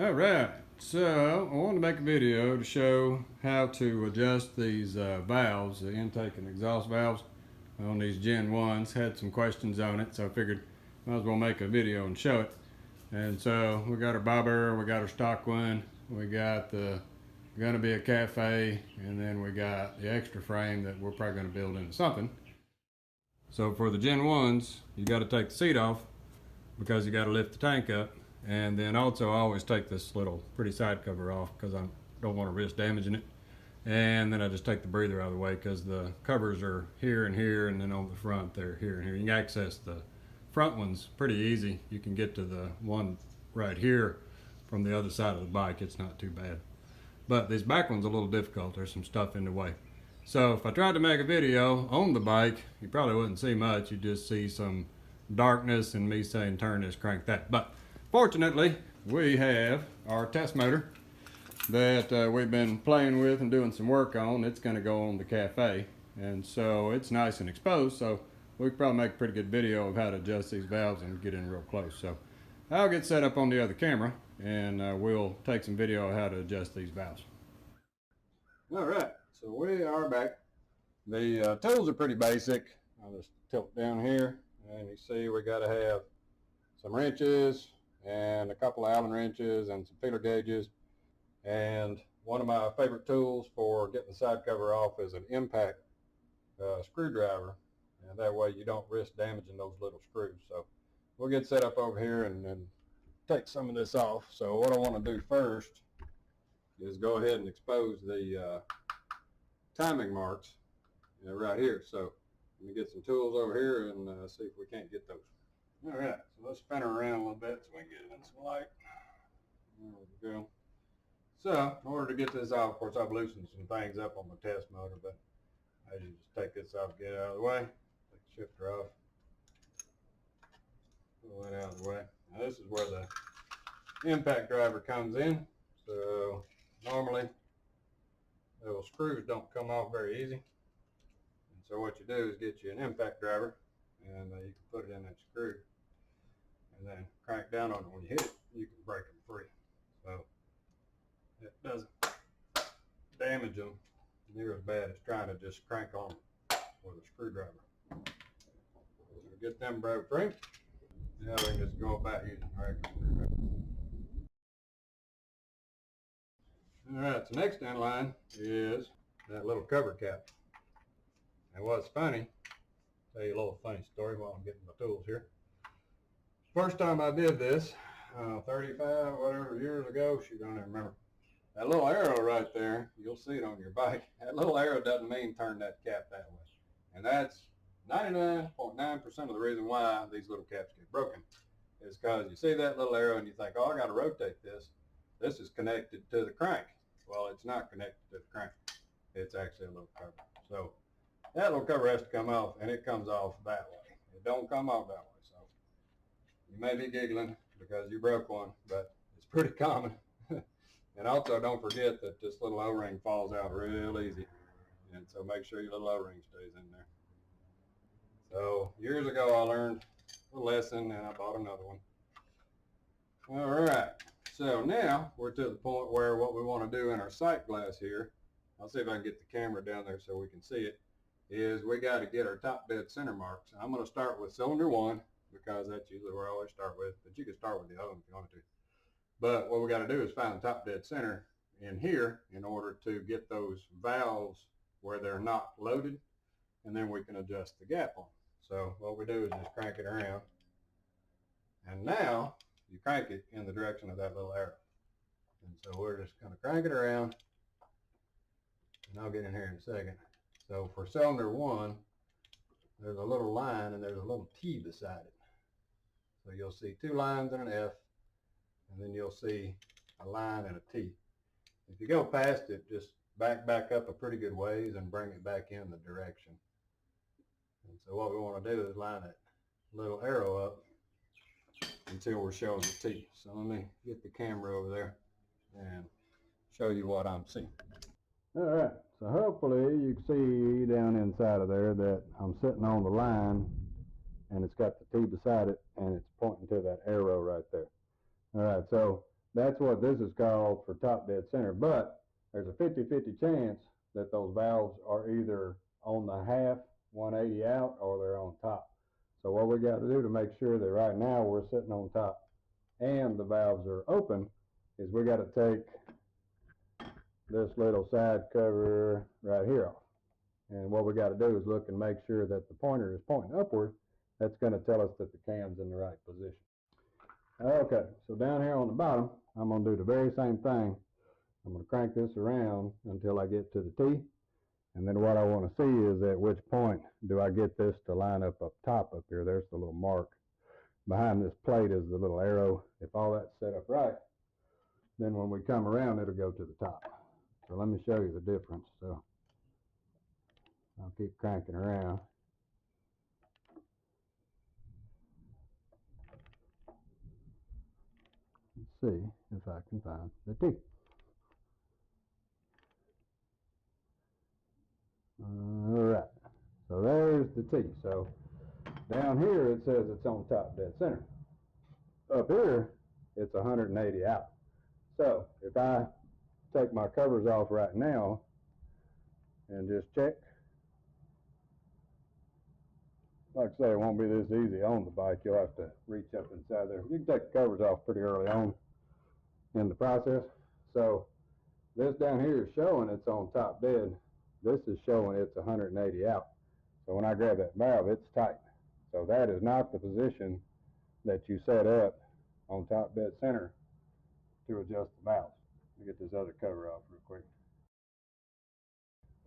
All right, so I wanted to make a video to show how to adjust these valves, the intake and exhaust valves on these Gen 1s. Had some questions on it, so I figured might as well make a video and show it. And so we got our bobber, we got our stock one, we got the gonna be a cafe, and then we got the extra frame that we're probably gonna build into something. So for the Gen 1s, you got to take the seat off because you got to lift the tank up. And then also I always take this little pretty side cover off because I don't want to risk damaging it. And then I just take the breather out of the way because the covers are here and here, and then on the front they're here and here. You can access the front ones pretty easy. You can get to the one right here from the other side of the bike. It's not too bad. But these back ones are a little difficult. There's some stuff in the way. So if I tried to make a video on the bike, you probably wouldn't see much. You'd just see some darkness and me saying turn this, crank that. But fortunately, we have our test motor that we've been playing with and doing some work on. It's going to go on the cafe, and so it's nice and exposed, so we could probably make a pretty good video of how to adjust these valves and get in real close. So I'll get set up on the other camera, and we'll take some video of how to adjust these valves. All right, so we are back. The tools are pretty basic. I'll just tilt down here, and you see we got to have some wrenches and a couple of Allen wrenches and some feeler gauges. And one of my favorite tools for getting the side cover off is an impact screwdriver, and that way you don't risk damaging those little screws. So we'll get set up over here and take some of this off. So what I want to do first is go ahead and expose the timing marks right here. So let me get some tools over here and see if we can't get those. All right, so let's spin her around a little bit so we can get it in some light. There we go. So in order to get this off, of course I've loosened some things up on the test motor, but I usually just take this off, get it out of the way, take the shifter off, pull that out of the way. Now this is where the impact driver comes in. So normally those screws don't come off very easy. And so what you do is get you an impact driver, and you can put it in that screw and then crank down on it. When you hit it, you can break them free. So it doesn't damage them near as bad as trying to just crank on them with a screwdriver. So get them broke free. Now we can just go about using a regular screwdriver. Alright, so next in line is that little cover cap. And what's funny, tell you a little funny story while I'm getting my tools here. First time I did this, 35 whatever years ago, shoot, I don't even remember. That little arrow right there, you'll see it on your bike. That little arrow doesn't mean turn that cap that way. And that's 99.9% of the reason why these little caps get broken. Is because you see that little arrow and you think, oh, I got to rotate this. This is connected to the crank. Well, it's not connected to the crank. It's actually a little cover. So that little cover has to come off, and it comes off that way. It don't come off that way. So you may be giggling because you broke one, but it's pretty common. And also don't forget that this little O-ring falls out real easy. And so make sure your little O-ring stays in there. So years ago I learned a lesson and I bought another one. All right, so now we're to the point where what we want to do in our sight glass here, I'll see if I can get the camera down there so we can see it, is we got to get our top dead center marks. I'm going to start with cylinder 1 because that's usually where I always start with, but you can start with the other one if you want to. But what we got to do is find the top dead center in here in order to get those valves where they're not loaded, and then we can adjust the gap on them. So what we do is just crank it around, and now you crank it in the direction of that little arrow. And so we're just going to crank it around, and I'll get in here in a second. So for cylinder 1, there's a little line and there's a little T beside it. So you'll see 2 lines and an F, and then you'll see a line and a T. If you go past it, just back up a pretty good ways and bring it back in the direction. And so what we want to do is line that little arrow up until we're showing the T. So let me get the camera over there and show you what I'm seeing. All right, so hopefully you can see down inside of there that I'm sitting on the line and it's got the T beside it and it's pointing to that arrow right there. All right, so That's what this is called for top dead center. But there's a 50-50 chance that those valves are either on the half 180 out or they're on top. So what we got to do to make sure that right now we're sitting on top and the valves are open is we got to take this little side cover right here off. And what we got to do is look and make sure that the pointer is pointing upward. That's going to tell us that the cam's in the right position. Okay, so down here on the bottom, I'm going to do the very same thing. I'm going to crank this around until I get to the T. And then what I want to see is at which point do I get this to line up top up here. There's the little mark. Behind this plate is the little arrow. If all that's set up right, then when we come around, it'll go to the top. So let me show you the difference. So I'll keep cranking around. Let's see if I can find the T. Alright, so there's the T. So down here it says it's on top dead center. Up here it's 180 out. So if I take my covers off right now and just check, like I say, it won't be this easy on the bike. You'll have to reach up inside there. You can take the covers off pretty early on in the process. So this down here is showing it's on top dead. This is showing it's 180 out. So when I grab that valve, it's tight. So that is not the position that you set up on top dead center to adjust the valves. Let me get this other cover off real quick.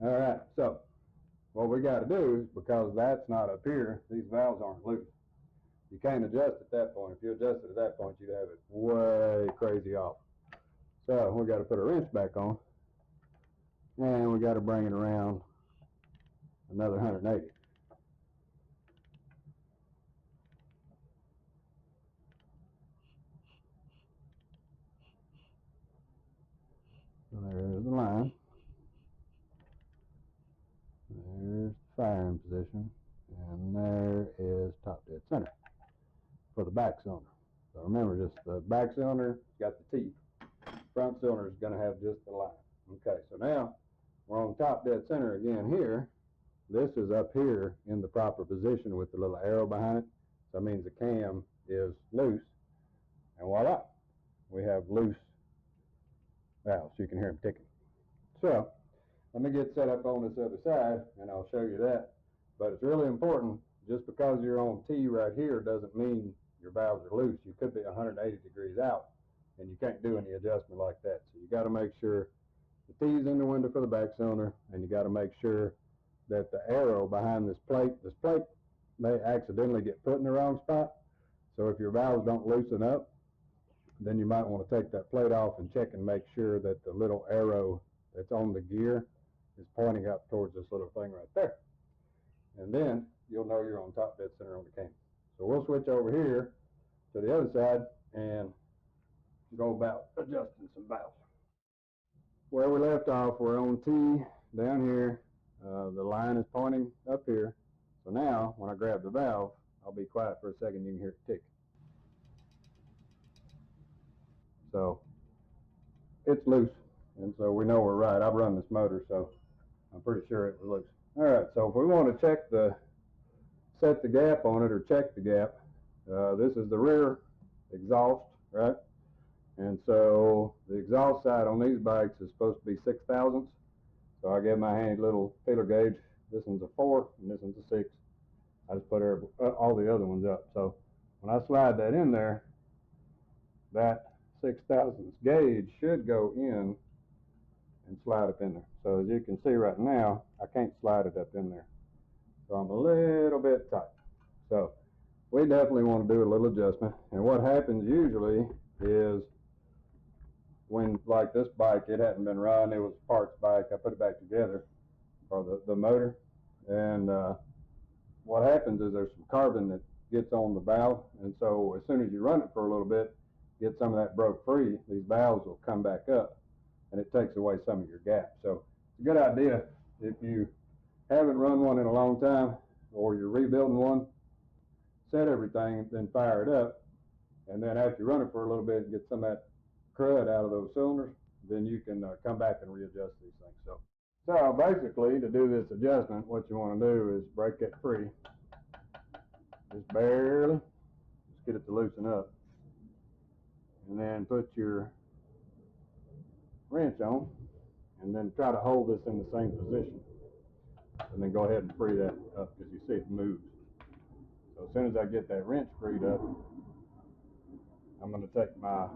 All right, so what we got to do is, because that's not up here, these valves aren't loose. You can't adjust at that point. If you adjust it at that point, you'd have it way crazy off. So we got to put a wrench back on, and we got to bring it around another 180. So there's the line. There's the firing position, and there is top dead center for the back cylinder. So remember, just the back cylinder got the teeth. Front cylinder is going to have just the line. Okay, so now we're on top dead center again here. This is up here in the proper position with the little arrow behind it. So that means the cam is loose. And voila, we have loose valves. You can hear them ticking. So let me get set up on this other side and I'll show you that. But it's really important, just because you're on T right here doesn't mean your valves are loose. You could be 180 degrees out and you can't do any adjustment like that. So you got to make sure the T's in the window for the back cylinder, and you got to make sure that the arrow behind this plate may accidentally get put in the wrong spot. So if your valves don't loosen up, then you might want to take that plate off and check and make sure that the little arrow that's on the gear is pointing up towards this little thing right there. And then you'll know you're on top dead center on the cam. So we'll switch over here to the other side and go about adjusting some valves. Where we left off, we're on T down here. The line is pointing up here. So now when I grab the valve, I'll be quiet for a second, you can hear it tick. So it's loose, and so we know we're right. I've run this motor, so I'm pretty sure it was loose. All right, so if we want to check set the gap on it or check the gap, this is the rear exhaust, right? And so the exhaust side on these bikes is supposed to be 6 thousandths. So I gave my handy little feeler gauge. This one's a 4 and this one's a 6. I just put all the other ones up. So when I slide that in there, that 6 thousandths gauge should go in and slide up in there. So as you can see right now, I can't slide it up in there. So I'm a little bit tight. So we definitely want to do a little adjustment. And what happens usually is, when, like this bike, it hadn't been run, it was a parts bike, I put it back together for the motor, and what happens is there's some carbon that gets on the valve, and so as soon as you run it for a little bit, get some of that broke free, these valves will come back up and it takes away some of your gap. So it's a good idea, if you haven't run one in a long time or you're rebuilding one, set everything, then fire it up, and then after you run it for a little bit, get some of that crud out of those cylinders, then you can come back and readjust these things. So basically, to do this adjustment, what you want to do is break it free, just barely, just get it to loosen up, and then put your wrench on, and then try to hold this in the same position, and then go ahead and free that up, because you see it moves. So as soon as I get that wrench freed up, I'm going to take my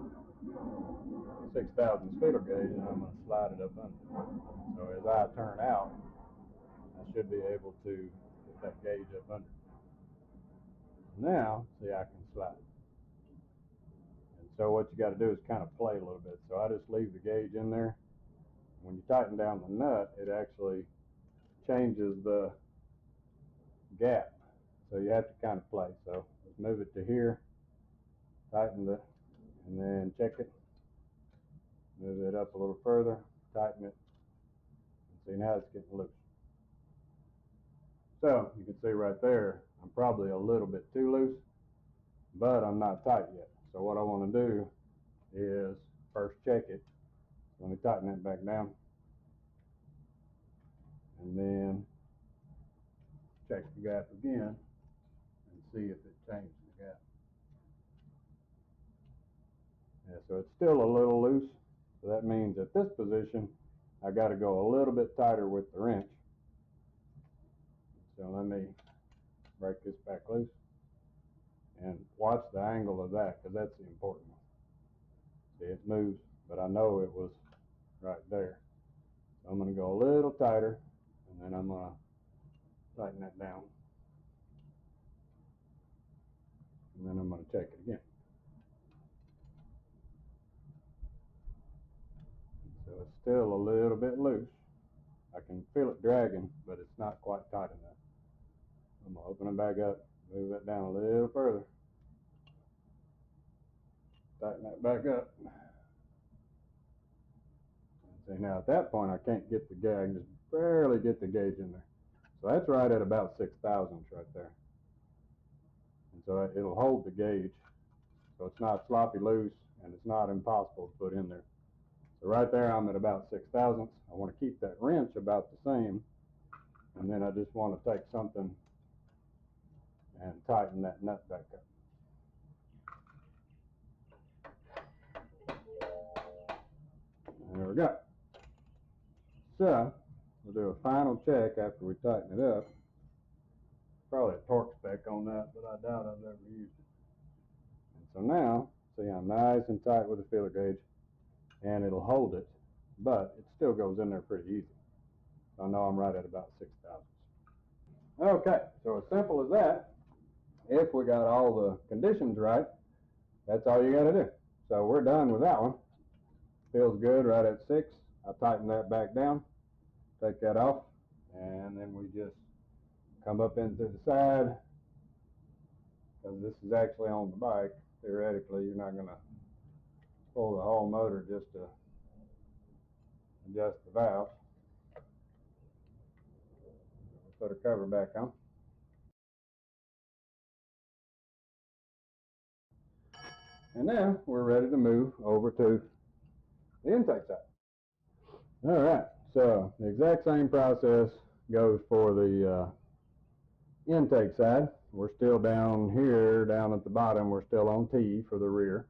6/1000 feeler gauge and I'm going to slide it up under. So as I turn out, I should be able to get that gauge up under. Now, see, I can slide. And so what you got to do is kind of play a little bit. So I just leave the gauge in there. When you tighten down the nut, it actually changes the gap. So you have to kind of play. So let's move it to here, tighten it, and then check it. Move it up a little further, tighten it, and see, now it's getting loose. So you can see right there, I'm probably a little bit too loose, but I'm not tight yet. So what I want to do is first check it. Let me tighten it back down, and then check the gap again and see if it changed the gap. Yeah, so it's still a little loose. So that means at this position, I got to go a little bit tighter with the wrench. So let me break this back loose and watch the angle of that, because that's the important one. See, it moves, but I know it was right there. So I'm going to go a little tighter, and then I'm going to tighten that down. And then I'm going to check it again. So it's still a little bit loose. I can feel it dragging, but it's not quite tight enough. I'm going to open it back up, move it down a little further, tighten that back up. See, now at that point I can't get the gauge, I can just barely get the gauge in there. So that's right at about 6/1000 right there. And so it'll hold the gauge, so it's not sloppy loose and it's not impossible to put in there. So right there I'm at about 6/1000. I want to keep that wrench about the same, and then I just want to take something and tighten that nut back up. There we go. So we'll do a final check after we tighten it up. Probably a torque spec on that, but I doubt I've ever used it. And so now, see, I'm nice and tight with the feeler gauge, and it'll hold it, but it still goes in there pretty easy. So I know I'm right at about 6/1000. Okay, so as simple as that. If we got all the conditions right, that's all you got to do. So we're done with that one. Feels good right at 6. I tighten that back down, take that off, and then we just come up in through the side, because this is actually on the bike. Theoretically, you're not going to pull the whole motor just to adjust the valve. Put a cover back on. And now we're ready to move over to the intake side. All right, so the exact same process goes for the intake side. We're still down here, down at the bottom, we're still on T for the rear,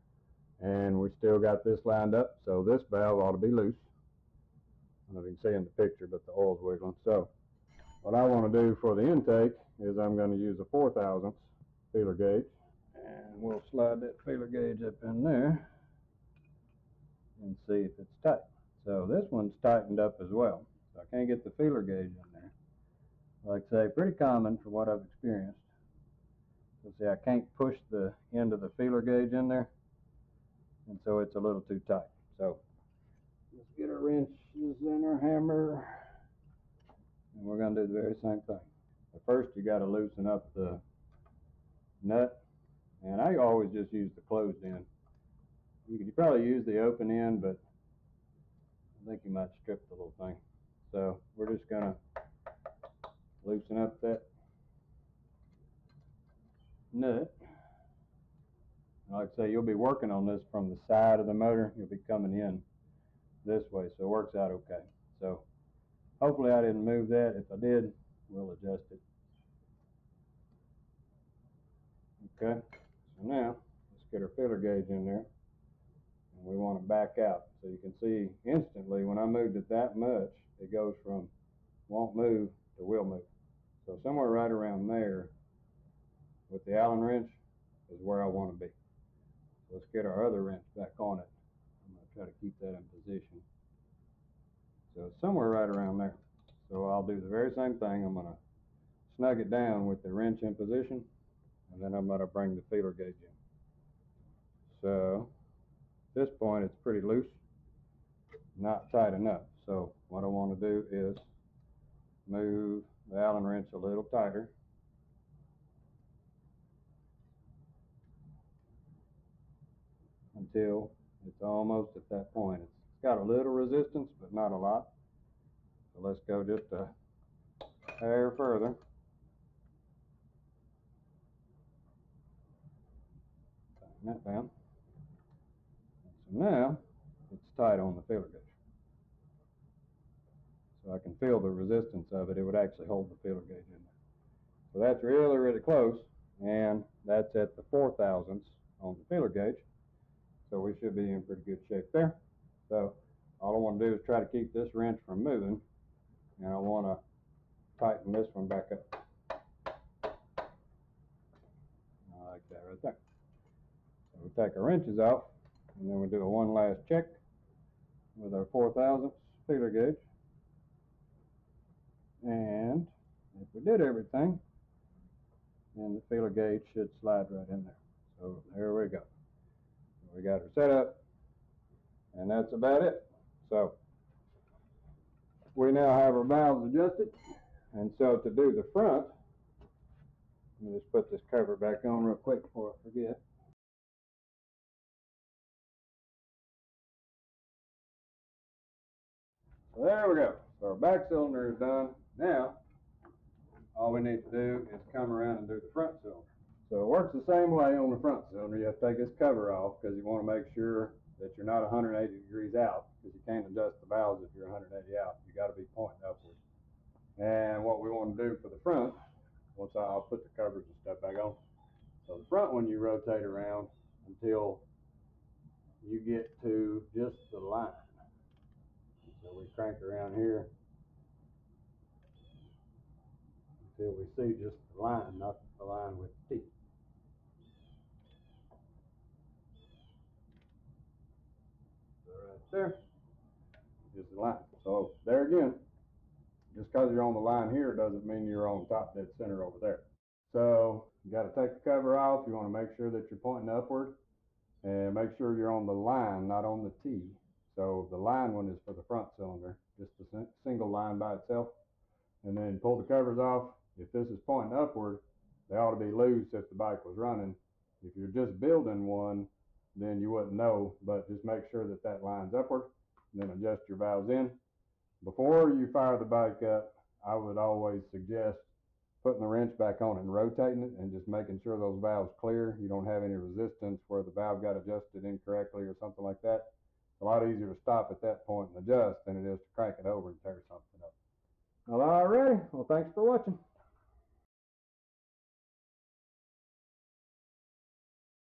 and we still got this lined up, so this valve ought to be loose. I don't know if you can see in the picture, but the oil's wiggling. So what I want to do for the intake is I'm going to use a 4/1000 feeler gauge, and we'll slide that feeler gauge up in there and see if it's tight. So this one's tightened up as well, so I can't get the feeler gauge in there. Like I say, pretty common for what I've experienced. So see, I can't push the end of the feeler gauge in there, and so it's a little too tight. So let's get our wrenches and our hammer, and we're going to do the very same thing. But first you got to loosen up the nut, and I always just use the closed end. You could probably use the open end, but I think you might strip the little thing. So we're just going to loosen up that nut. Like I say, you'll be working on this from the side of the motor. You'll be coming in this way, so it works out okay. So hopefully I didn't move that. If I did, we'll adjust it. Okay, so now let's get our feeler gauge in there, and we want to back out. So you can see instantly when I moved it that much, it goes from won't move to will move. So somewhere right around there with the Allen wrench is where I want to be. So let's get our other wrench back on it. I'm going to try to keep that in position. So it's somewhere right around there. So I'll do the very same thing. I'm going to snug it down with the wrench in position, and then I'm going to bring the feeler gauge in. So at this point it's pretty loose, not tight enough. So what I want to do is move the Allen wrench a little tighter. Until it's almost at that point. It's got a little resistance, but not a lot. So let's go just a hair further. Tighten that down. So now it's tight on the feeler gauge. So I can feel the resistance of it. It would actually hold the feeler gauge in there. So that's really, really close. And that's at the 4/1000ths on the feeler gauge. So we should be in pretty good shape there. So all I want to do is try to keep this wrench from moving. And I want to tighten this one back up. I like that right there. So we take our wrenches off, and then we do a one last check with our 4/1000ths feeler gauge. And if we did everything, then the feeler gauge should slide right in there. So there we go. We got her set up, and that's about it. So we now have our valves adjusted. And so to do the front, let me just put this cover back on real quick before I forget. So there we go. So our back cylinder is done. Now, all we need to do is come around and do the front cylinder. So it works the same way on the front cylinder. You have to take this cover off because you want to make sure that you're not 180 degrees out, because you can't adjust the valves if you're 180 out. You got to be pointing upward. And what we want to do for the front, once I'll put the covers and stuff back on. So the front one you rotate around until you get to just the line. So we crank around here until we see just the line, not the line with the teeth. So right there is the line. So there again, just because you're on the line here doesn't mean you're on top dead center over there. So you got to take the cover off. You want to make sure that you're pointing upward, and make sure you're on the line, not on the T. So the line one is for the front cylinder, just a single line by itself. And then pull the covers off. If this is pointing upward, they ought to be loose if the bike was running. If you're just building one, then you wouldn't know, but just make sure that that line's upward, and then adjust your valves in. Before you fire the bike up, I would always suggest putting the wrench back on it and rotating it, and just making sure those valves clear. You don't have any resistance where the valve got adjusted incorrectly or something like that. It's a lot easier to stop at that point and adjust than it is to crank it over and tear something up. Well, all righty. Well, thanks for watching.